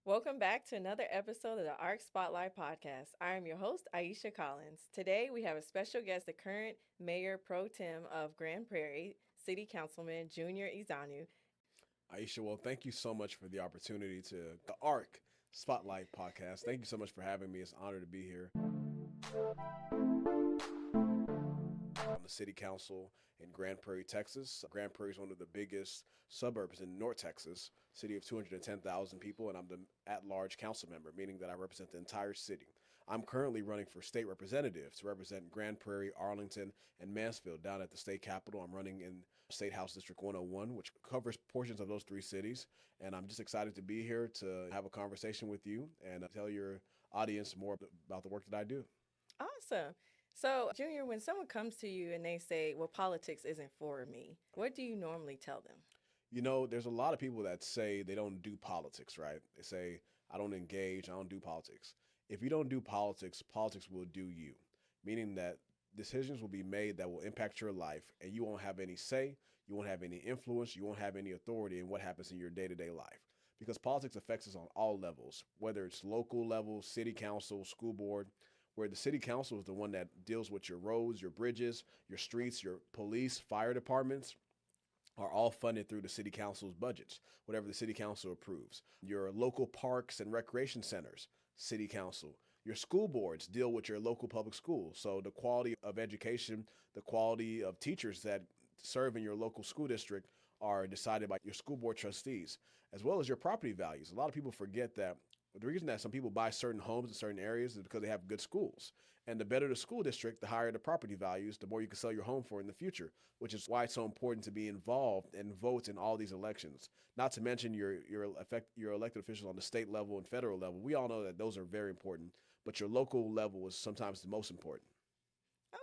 Welcome back to another episode of the ARC Spotlight Podcast. I am your host, Aisha Collins. Today we have a special guest, the current Mayor Pro Tem of Grand Prairie, City Councilman Junior Ezeonu. Aisha, well, thank you so much for the opportunity to the ARC Spotlight podcast. Thank you so much for having me. It's an honor to be here. On the city council in Grand Prairie, Texas. Grand Prairie is one of the biggest suburbs in North Texas, city of 210,000 people, and I'm the at-large council member, meaning that I represent the entire city. I'm currently running for state representative to represent Grand Prairie, Arlington, and Mansfield down at the state capitol. I'm running in State House District 101, which covers portions of those three cities. And I'm just excited to be here to have a conversation with you and tell your audience more about the work that I do. Awesome. So, Junior, when someone comes to you and they say, well, politics isn't for me, what do you normally tell them? You know, there's a lot of people that say they don't do politics, right? They say, I don't engage, I don't do politics. If you don't do politics, politics will do you, meaning that decisions will be made that will impact your life and you won't have any say, you won't have any influence, you won't have any authority in what happens in your day-to-day life. Because politics affects us on all levels, whether it's local level, city council, school board, where the city council is the one that deals with your roads, your bridges, your streets, your police, fire departments are all funded through the city council's budgets, whatever the city council approves. Your local parks and recreation centers, city council. Your school boards deal with your local public schools. So the quality of education, the quality of teachers that serve in your local school district are decided by your school board trustees, as well as your property values. A lot of people forget that the reason that some people buy certain homes in certain areas is because they have good schools. And the better the school district, the higher the property values, the more you can sell your home for in the future, which is why it's so important to be involved and vote in all these elections. Not to mention your elected officials on the state level and federal level. We all know that those are very important, but your local level is sometimes the most important.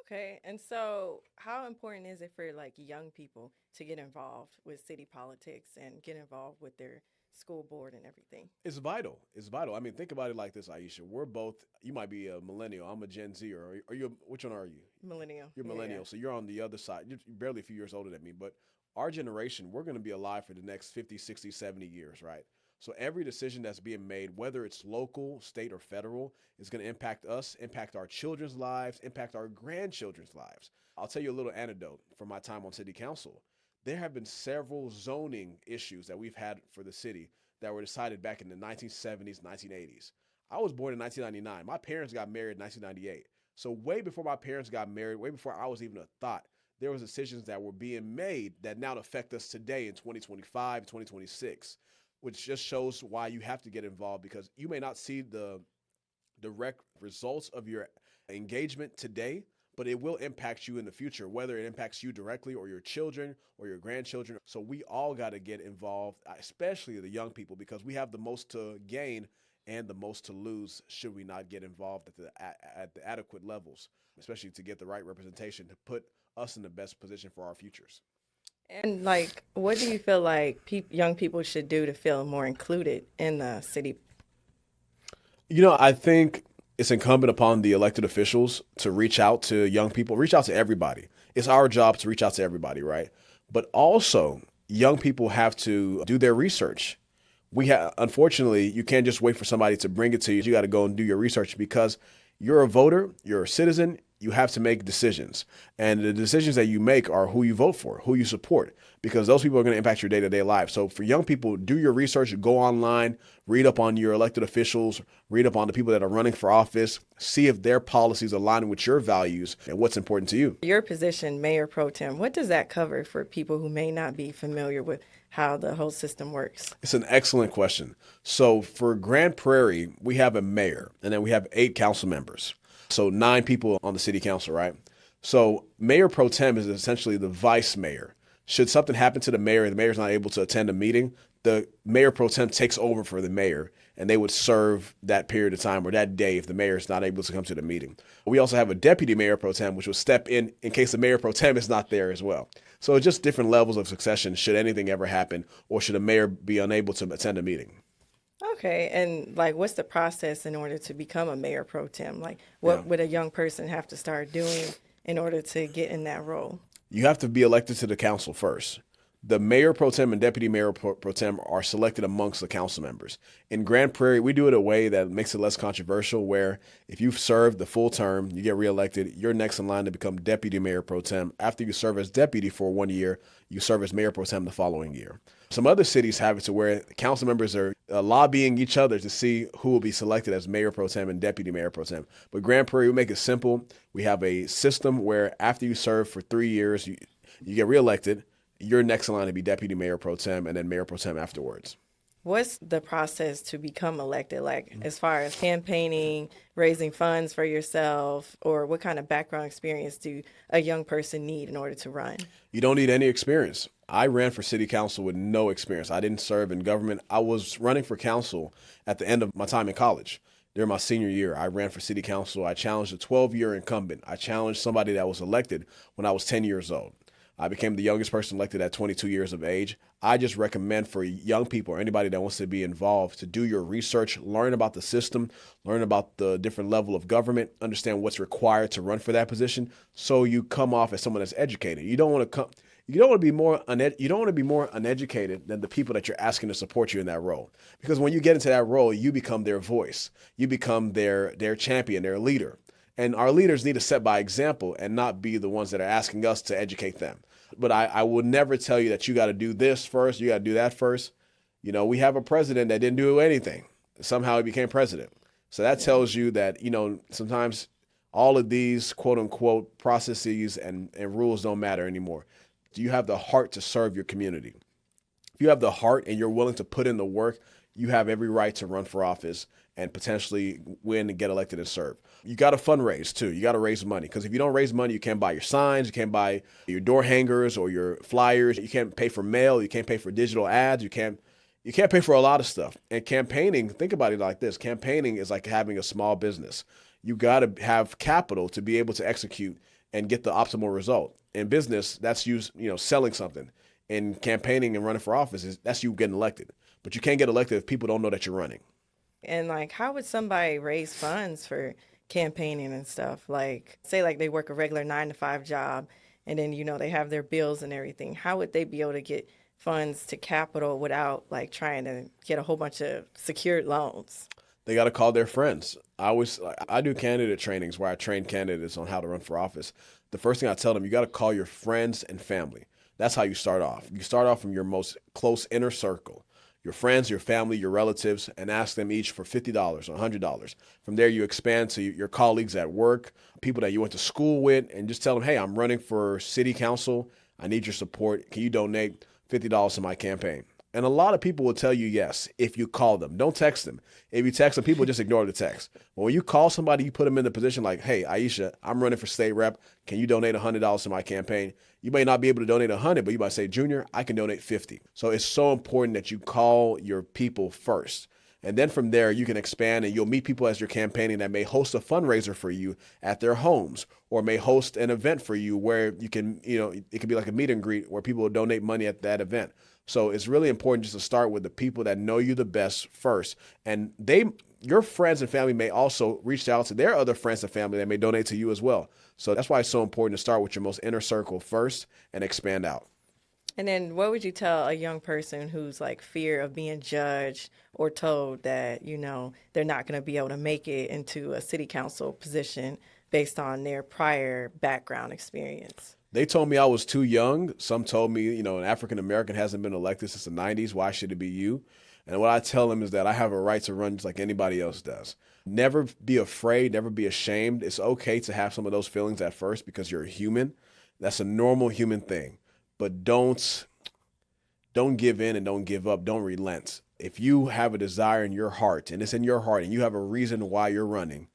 Okay, and so how important is it for like young people to get involved with city politics and get involved with their school board and everything? It's vital. It's vital. I mean, think about it like this, Aisha. We're both, you might be a millennial. I'm a Gen Z, or are you, which one are you? Millennial. You're Yeah. millennial. So you're on the other side. You're barely a few years older than me. But our generation, we're going to be alive for the next 50, 60, 70 years, right? So every decision that's being made, whether it's local, state, or federal, is going to impact us, impact our children's lives, impact our grandchildren's lives. I'll tell you a little anecdote from my time on city council. There have been several zoning issues that we've had for the city that were decided back in the 1970s, 1980s. I was born in 1999. My parents got married in 1998. So way before my parents got married, way before I was even a thought, there was decisions that were being made that now affect us today in 2025, 2026, which just shows why you have to get involved, because you may not see the direct results of your engagement today, but it will impact you in the future, whether it impacts you directly or your children or your grandchildren. So we all got to get involved, especially the young people, because we have the most to gain and the most to lose should we not get involved at the adequate levels, especially to get the right representation to put us in the best position for our futures. And like, what do you feel like young people should do to feel more included in the city? You know, I think it's incumbent upon the elected officials to reach out to young people, reach out to everybody. It's our job to reach out to everybody, right? But also, young people have to do their research. Unfortunately, you can't just wait for somebody to bring it to you. You got to go and do your research, because you're a voter, you're a citizen, you have to make decisions. And the decisions that you make are who you vote for, who you support, because those people are going to impact your day-to-day life. So for young people, do your research, go online, read up on your elected officials, read up on the people that are running for office, see if their policies align with your values and what's important to you. Your position, Mayor Pro Tem, what does that cover for people who may not be familiar with how the whole system works? It's an excellent question. So for Grand Prairie, we have a mayor, and then we have 8 council members. So 9 people on the city council, right? So Mayor Pro Tem is essentially the vice mayor. Should something happen to the mayor and the mayor's not able to attend a meeting, the Mayor Pro Tem takes over for the mayor, and they would serve that period of time or that day if the mayor is not able to come to the meeting. We also have a deputy Mayor Pro Tem, which will step in case the Mayor Pro Tem is not there as well. So it's just different levels of succession should anything ever happen, or should a mayor be unable to attend a meeting. Okay, and like, what's the process in order to become a Mayor Pro Tem? Like, Yeah. what would a young person have to start doing in order to get in that role? You have to be elected to the council first. The mayor pro tem and deputy mayor pro tem are selected amongst the council members. In Grand Prairie, we do it a way that makes it less controversial, where if you've served the full term, you get reelected, you're next in line to become deputy mayor pro tem. After you serve as deputy for 1 year, you serve as mayor pro tem the following year. Some other cities have it to where council members are lobbying each other to see who will be selected as mayor pro tem and deputy mayor pro tem. But Grand Prairie, we make it simple. We have a system where after you serve for 3 years, you get reelected. You're next in line to be deputy mayor pro tem and then mayor pro tem afterwards. What's the process to become elected, like as far as campaigning, raising funds for yourself, or what kind of background experience do a young person need in order to run? You don't need any experience. I ran for city council with no experience. I didn't serve in government. I was running for council at the end of my time in college. During my senior year, I ran for city council. I challenged a 12-year incumbent. I challenged somebody that was elected when I was 10 years old. I became the youngest person elected at 22 years of age. I just recommend for young people or anybody that wants to be involved to do your research, learn about the system, learn about the different level of government, understand what's required to run for that position, so you come off as someone that's educated. You don't want to be more uneducated than the people that you're asking to support you in that role. Because when you get into that role, you become their voice. You become their champion, their leader. And our leaders need to set by example and not be the ones that are asking us to educate them. But I will never tell you that you got to do this first, you got to do that first. You know, we have a president that didn't do anything. Somehow he became president. So that tells you that, sometimes all of these quote unquote processes and rules don't matter anymore. Do you have the heart to serve your community? If you have the heart and you're willing to put in the work, you have every right to run for office and potentially win and get elected and serve. You got to fundraise too. You got to raise money, because if you don't raise money, you can't buy your signs, you can't buy your door hangers or your flyers, you can't pay for mail, you can't pay for digital ads, you can't pay for a lot of stuff. And campaigning, think about it like this. Campaigning is like having a small business. You got to have capital to be able to execute and get the optimal result. In business, that's you selling something. In campaigning and running for office, that's you getting elected. But you can't get elected if people don't know that you're running. And like, how would somebody raise funds for campaigning and stuff? Like, say like they work a regular 9-to-5 job and then, they have their bills and everything. How would they be able to get funds to capital without like trying to get a whole bunch of secured loans? They got to call their friends. I do candidate trainings where I train candidates on how to run for office. The first thing I tell them, you got to call your friends and family. That's how you start off. You start off from your most close inner circle, your friends, your family, your relatives, and ask them each for $50 or $100. From there, you expand to your colleagues at work, people that you went to school with, and just tell them, hey, I'm running for city council. I need your support. Can you donate $50 to my campaign? And a lot of people will tell you yes if you call them. Don't text them. If you text them, people just ignore the text. But when you call somebody, you put them in the position like, hey, Aisha, I'm running for state rep. Can you donate $100 to my campaign? You may not be able to donate 100, but you might say, Junior, I can donate 50. So it's so important that you call your people first. And then from there, you can expand and you'll meet people as you're campaigning that may host a fundraiser for you at their homes, or may host an event for you where you can, it could be like a meet and greet where people will donate money at that event. So it's really important just to start with the people that know you the best first. And your friends and family may also reach out to their other friends and family that may donate to you as well. So that's why it's so important to start with your most inner circle first and expand out. And then what would you tell a young person who's like fear of being judged or told that, they're not going to be able to make it into a city council position based on their prior background experience? They told me I was too young. Some told me, an African American hasn't been elected since the 90s. Why should it be you? And what I tell them is that I have a right to run just like anybody else does. Never be afraid, never be ashamed. It's okay to have some of those feelings at first because you're a human. That's a normal human thing. But don't give in and don't give up. Don't relent. If you have a desire in your heart, and it's in your heart, and you have a reason why you're running,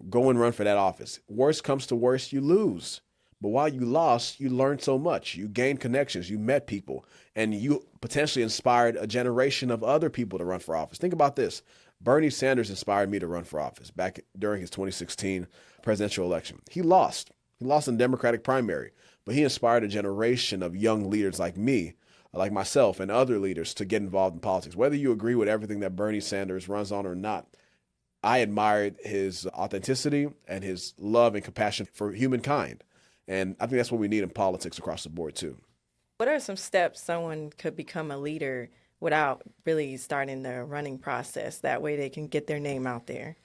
go and run for that office. Worst comes to worst, you lose. But while you lost, you learned so much. You gained connections, you met people, and you potentially inspired a generation of other people to run for office. Think about this. Bernie Sanders inspired me to run for office back during his 2016 presidential election. He lost. He lost in the Democratic primary, but he inspired a generation of young leaders like me, like myself, and other leaders to get involved in politics. Whether you agree with everything that Bernie Sanders runs on or not, I admired his authenticity and his love and compassion for humankind. And I think that's what we need in politics across the board, too. What are some steps someone could become a leader without really starting the running process? That way they can get their name out there.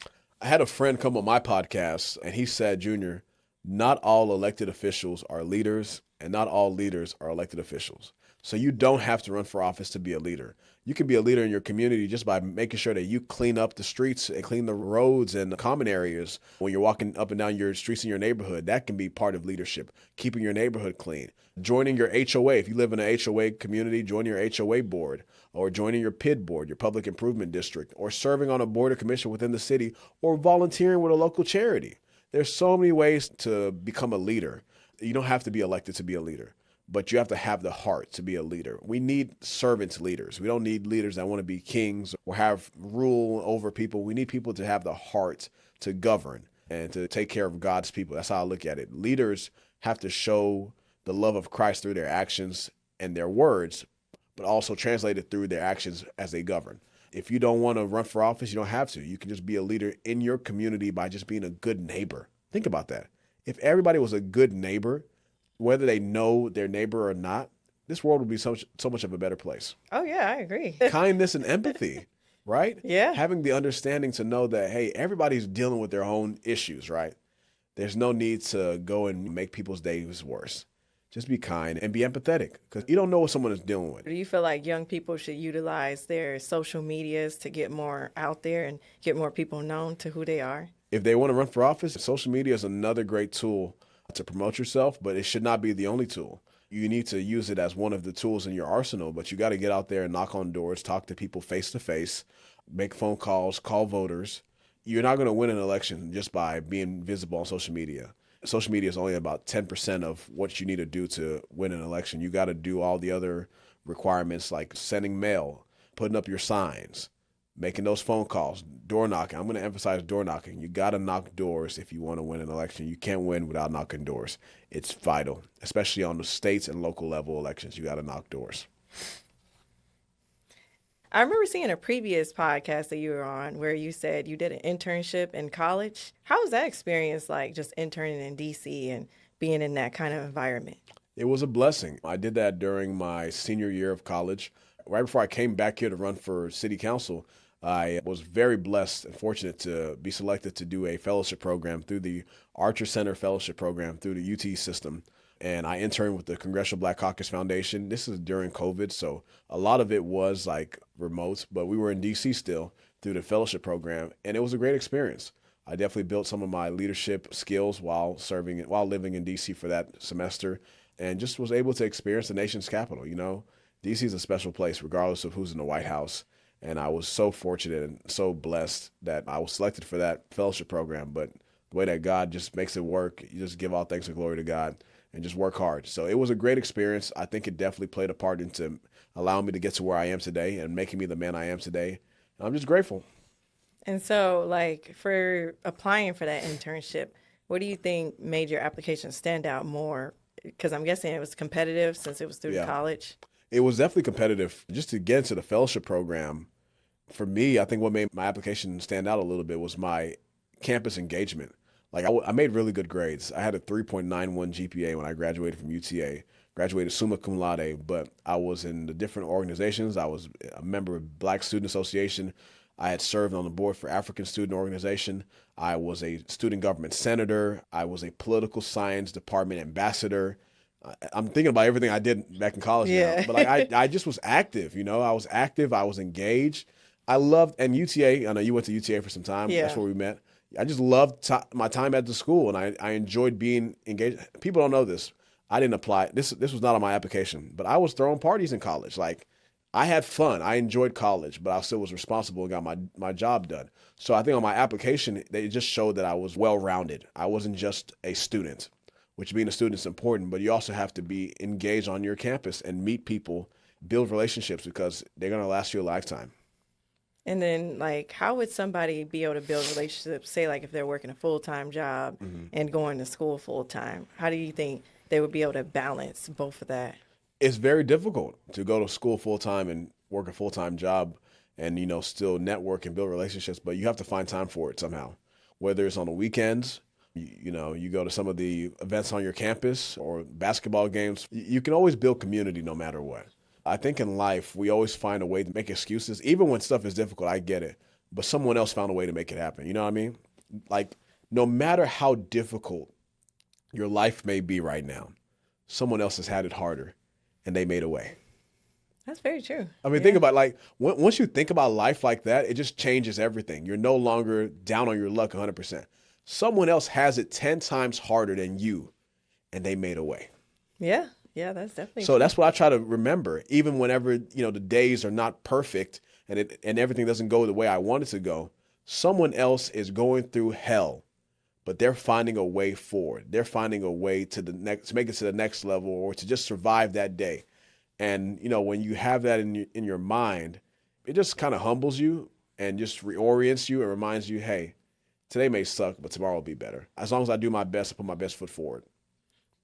I had a friend come on my podcast and he said, Junior, not all elected officials are leaders and not all leaders are elected officials. So you don't have to run for office to be a leader. You can be a leader in your community just by making sure that you clean up the streets and clean the roads and the common areas when you're walking up and down your streets in your neighborhood. That can be part of leadership, keeping your neighborhood clean. Joining your HOA. If you live in an HOA community, join your HOA board, or joining your PID board, your public improvement district, or serving on a board or commission within the city, or volunteering with a local charity. There's so many ways to become a leader. You don't have to be elected to be a leader, but you have to have the heart to be a leader. We need servant leaders. We don't need leaders that want to be kings or have rule over people. We need people to have the heart to govern and to take care of God's people. That's how I look at it. Leaders have to show the love of Christ through their actions and their words, but also translate it through their actions as they govern. If you don't want to run for office, you don't have to. You can just be a leader in your community by just being a good neighbor. Think about that. If everybody was a good neighbor, whether they know their neighbor or not, this world would be so much of a better place. Oh, yeah, I agree. Kindness and empathy, right? Yeah. Having the understanding to know that, hey, everybody's dealing with their own issues, right? There's no need to go and make people's days worse. Just be kind and be empathetic because you don't know what someone is dealing with. Do you feel like young people should utilize their social medias to get more out there and get more people known to who they are? If they want to run for office, social media is another great tool to promote yourself, but it should not be the only tool. You need to use it as one of the tools in your arsenal, but you got to get out there and knock on doors, talk to people face to face, make phone calls, call voters. You're not going to win an election just by being visible on social media. Social media is only about 10% of what you need to do to win an election. You got to do all the other requirements like sending mail, putting up your signs, making those phone calls, door knocking. I'm going to emphasize door knocking. You got to knock doors if you want to win an election. You can't win without knocking doors. It's vital, especially on the states and local level elections. You got to knock doors. I remember seeing a previous podcast that you were on where you said you did an internship in college. How was that experience like, just interning in DC and being in that kind of environment? It was a blessing. I did that during my senior year of college. Right before I came back here to run for city council, I was very blessed and fortunate to be selected to do a fellowship program through the Archer Center Fellowship Program through the UT system. And I interned with the Congressional Black Caucus Foundation. This is during COVID, so a lot of it was like remote, but we were in DC still through the fellowship program, and it was a great experience. I definitely built some of my leadership skills while living in DC for that semester, and just was able to experience the nation's capital. You know, DC is a special place, regardless of who's in the White House. And I was so fortunate and so blessed that I was selected for that fellowship program. But the way that God just makes it work, you just give all thanks and glory to God and just work hard. So it was a great experience. I think it definitely played a part into allowing me to get to where I am today and making me the man I am today. And I'm just grateful. And so, like, for applying for that internship, what do you think made your application stand out more? Because I'm guessing it was competitive since it was through college. It was definitely competitive. Just to get into the fellowship program, for me, I think what made my application stand out a little bit was my campus engagement. Like I made really good grades. I had a 3.91 GPA when I graduated from UTA. Graduated summa cum laude, but I was in the different organizations. I was a member of Black Student Association. I had served on the board for African Student Organization. I was a student government senator. I was a political science department ambassador. I'm thinking about everything I did back in college now, but like I just was active, you know, I was active. I was engaged. I loved, and UTA, I know you went to UTA for some time. Yeah. That's where we met. I just loved my time at the school, and I enjoyed being engaged. People don't know this. I didn't apply. This was not on my application, but I was throwing parties in college. Like, I had fun. I enjoyed college, but I still was responsible and got my job done. So I think on my application, they just showed that I was well-rounded. I wasn't just a student, which being a student is important, but you also have to be engaged on your campus and meet people, build relationships, because they're going to last you a lifetime. And then, like, how would somebody be able to build relationships, say, like, if they're working a full-time job and going to school full-time? How do you think they would be able to balance both of that? It's very difficult to go to school full-time and work a full-time job and, you know, still network and build relationships, but you have to find time for it somehow, whether it's on the weekends You go to some of the events on your campus or basketball games. You can always build community no matter what. I think in life, we always find a way to make excuses. Even when stuff is difficult, I get it. But someone else found a way to make it happen. You know what I mean? Like, no matter how difficult your life may be right now, someone else has had it harder and they made a way. That's very true. I mean, think about once you think about life like that, it just changes everything. You're no longer down on your luck 100%. Someone else has it 10 times harder than you and they made a way. Yeah. Yeah, that's definitely so true. That's what I try to remember, even whenever, the days are not perfect and everything doesn't go the way I want it to go. Someone else is going through hell, but they're finding a way forward. They're finding a way to make it to the next level or to just survive that day. And, when you have that in your mind, it just kind of humbles you and just reorients you and reminds you, hey, today may suck, but tomorrow will be better. As long as I do my best, I put my best foot forward.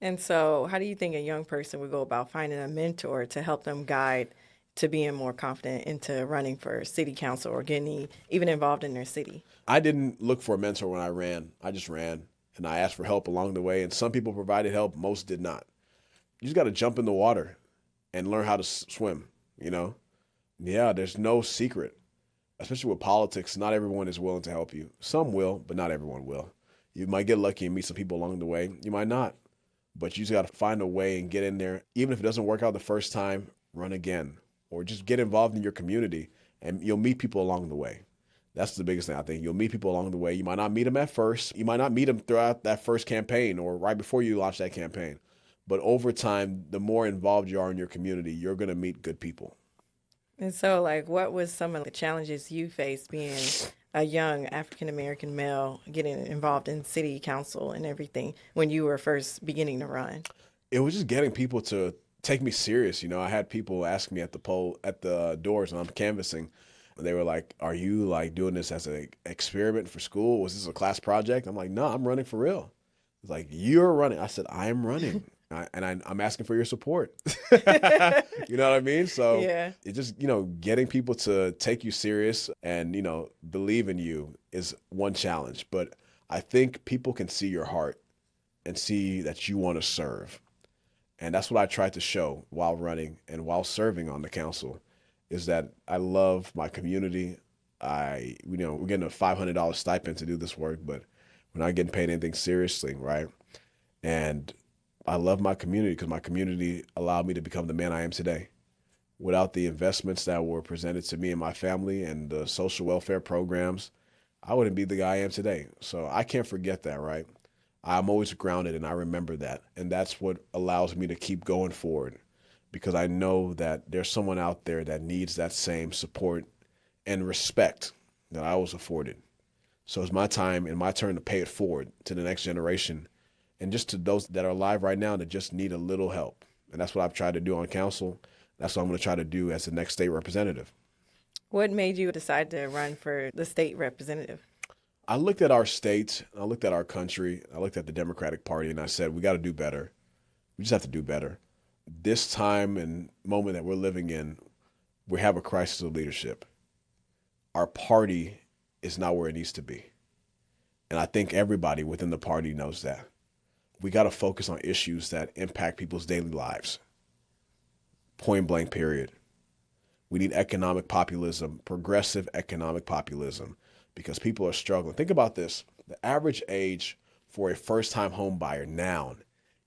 And so, how do you think a young person would go about finding a mentor to help them guide to being more confident into running for city council or getting even involved in their city? I didn't look for a mentor when I ran. I just ran, and I asked for help along the way. And some people provided help, most did not. You just got to jump in the water and learn how to swim, Yeah, there's no secret, especially with politics. Not everyone is willing to help you. Some will, but not everyone will. You might get lucky and meet some people along the way. You might not. But you just got to find a way and get in there. Even if it doesn't work out the first time, run again. Or just get involved in your community and you'll meet people along the way. That's the biggest thing, I think. You'll meet people along the way. You might not meet them at first. You might not meet them throughout that first campaign or right before you launch that campaign. But over time, the more involved you are in your community, you're going to meet good people. And so, what was some of the challenges you faced being a young African-American male getting involved in city council and everything when you were first beginning to run? It was just getting people to take me serious. I had people ask me at the doors when I'm canvassing. They were like, are you doing this as an experiment for school? Was this a class project? I'm like, no, I'm running for real. It's like, you're running. I said, I am running. I'm asking for your support. You know what I mean? So It's just, getting people to take you serious and, believe in you is one challenge. But I think people can see your heart and see that you want to serve. And that's what I tried to show while running and while serving on the council is that I love my community. We're getting a $500 stipend to do this work, but we're not getting paid anything seriously, right? And I love my community because my community allowed me to become the man I am today. Without the investments that were presented to me and my family and the social welfare programs, I wouldn't be the guy I am today. So I can't forget that, right? I'm always grounded and I remember that. And that's what allows me to keep going forward because I know that there's someone out there that needs that same support and respect that I was afforded. So it's my time and my turn to pay it forward to the next generation and just to those that are alive right now that just need a little help. And that's what I've tried to do on council. That's what I'm going to try to do as the next state representative. What made you decide to run for the state representative? I looked at our state, I looked at our country, I looked at the Democratic Party, and I said, we got to do better. We just have to do better. This time and moment that we're living in, we have a crisis of leadership. Our party is not where it needs to be. And I think everybody within the party knows that. We got to focus on issues that impact people's daily lives. Point blank, period. We need economic populism, progressive economic populism, because people are struggling. Think about this. The average age for a first-time home buyer now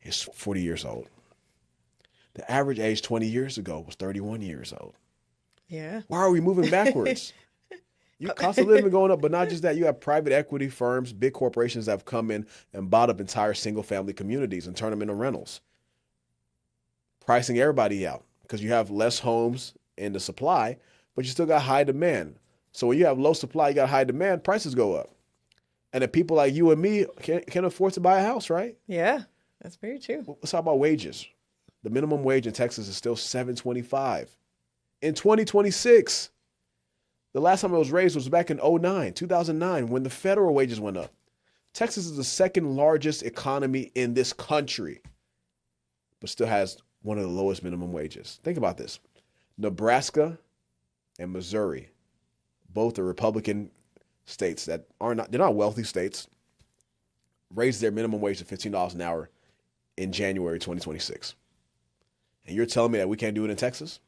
is 40 years old. The average age 20 years ago was 31 years old. Yeah. Why are we moving backwards? Your cost of living going up, but not just that. You have private equity firms, big corporations that have come in and bought up entire single-family communities and turned them into rentals, pricing everybody out because you have less homes in the supply, but you still got high demand. So when you have low supply, you got high demand, prices go up. And then people like you and me can't afford to buy a house, right? Yeah, that's very true. Let's talk about wages. The minimum wage in Texas is still $7.25 in 2026. The last time it was raised was back in 2009, when the federal wages went up. Texas is the second largest economy in this country, but still has one of the lowest minimum wages. Think about this. Nebraska and Missouri, both are Republican states that they're not wealthy states, raise their minimum wage to $15 an hour in January 2026. And you're telling me that we can't do it in Texas?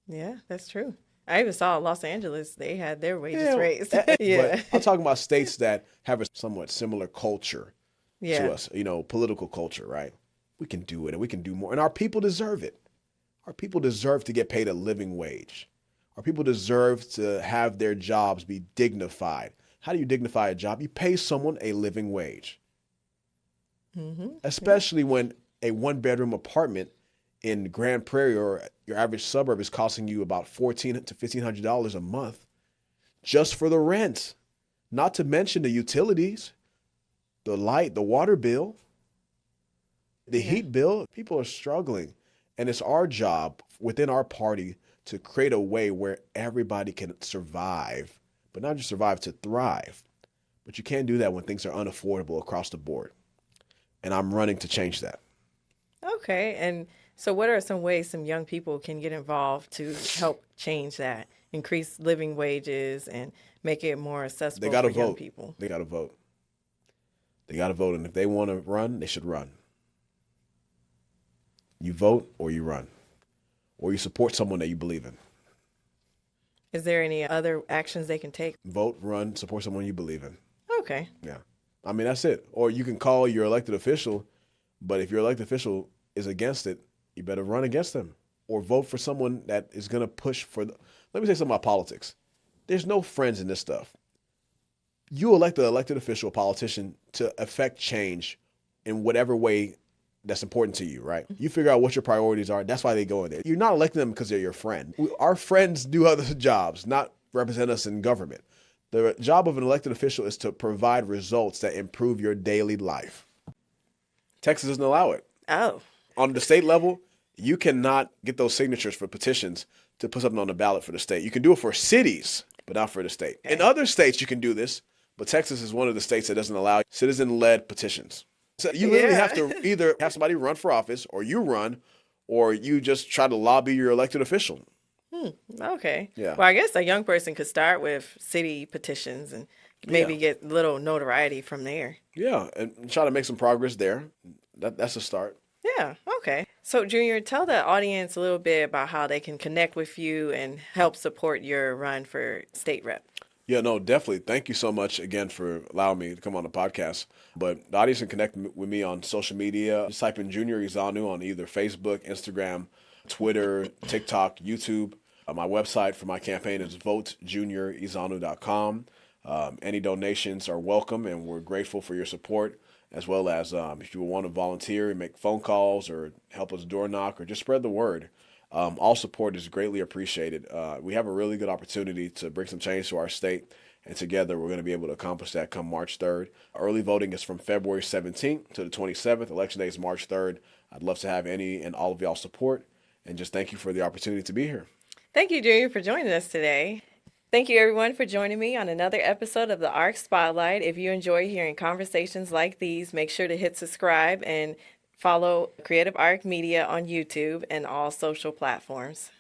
Yeah, that's true. I even saw Los Angeles, they had their wages Yeah, raised. but Yeah. I'm talking about states that have a somewhat similar culture Yeah. to us, political culture, right? We can do it and we can do more. And our people deserve it. Our people deserve to get paid a living wage. Our people deserve to have their jobs be dignified. How do you dignify a job? You pay someone a living wage. Mm-hmm. Especially when a one-bedroom apartment in Grand Prairie or your average suburb is costing you about $1,400 to $1,500 a month just for the rent, not to mention the utilities, the light, the water bill, the heat bill. People are struggling, and it's our job within our party to create a way where everybody can survive, but not just survive, to thrive. But you can't do that when things are unaffordable across the board. And I'm running to change that. Okay. And so, what are some ways some young people can get involved to help change that, increase living wages, and make it more accessible for young people? They got to vote. They got to vote. And if they want to run, they should run. You vote or you run, or you support someone that you believe in. Is there any other actions they can take? Vote, run, support someone you believe in. Okay. Yeah. I mean, that's it. Or you can call your elected official, but if your elected official is against it, you better run against them or vote for someone that is going to push for Let me say something about politics. There's no friends in this stuff. You elect the elected official, politician, to affect change in whatever way that's important to you, right? You figure out what your priorities are. That's why they go in there. You're not electing them because they're your friend. Our friends do other jobs, not represent us in government. The job of an elected official is to provide results that improve your daily life. Texas doesn't allow it. Oh. On the state level, you cannot get those signatures for petitions to put something on the ballot for the state. You can do it for cities, but not for the state. Okay. In other states, you can do this, but Texas is one of the states that doesn't allow citizen-led petitions. So you literally have to either have somebody run for office, or you run, or you just try to lobby your elected official. Okay. Yeah. Well, I guess a young person could start with city petitions and maybe get little notoriety from there. Yeah, and try to make some progress there. That's a start. Yeah. Okay. So, Junior, tell the audience a little bit about how they can connect with you and help support your run for state rep. Yeah, no, definitely. Thank you so much again for allowing me to come on the podcast. But the audience can connect with me on social media. Just type in Junior Ezeonu on either Facebook, Instagram, Twitter, TikTok, YouTube. My website for my campaign is votejuniorezeonu.com. Any donations are welcome, and we're grateful for your support, as well as if you want to volunteer and make phone calls or help us door knock or just spread the word. All support is greatly appreciated. We have a really good opportunity to bring some change to our state, and together we're going to be able to accomplish that come March 3rd. Early voting is from February 17th to the 27th. Election day is March 3rd. I'd love to have any and all of y'all support, and just thank you for the opportunity to be here. Thank you, Junior, for joining us today. Thank you, everyone, for joining me on another episode of the ARC Spotlight. If you enjoy hearing conversations like these, make sure to hit subscribe and follow Creative Arc Media on YouTube and all social platforms.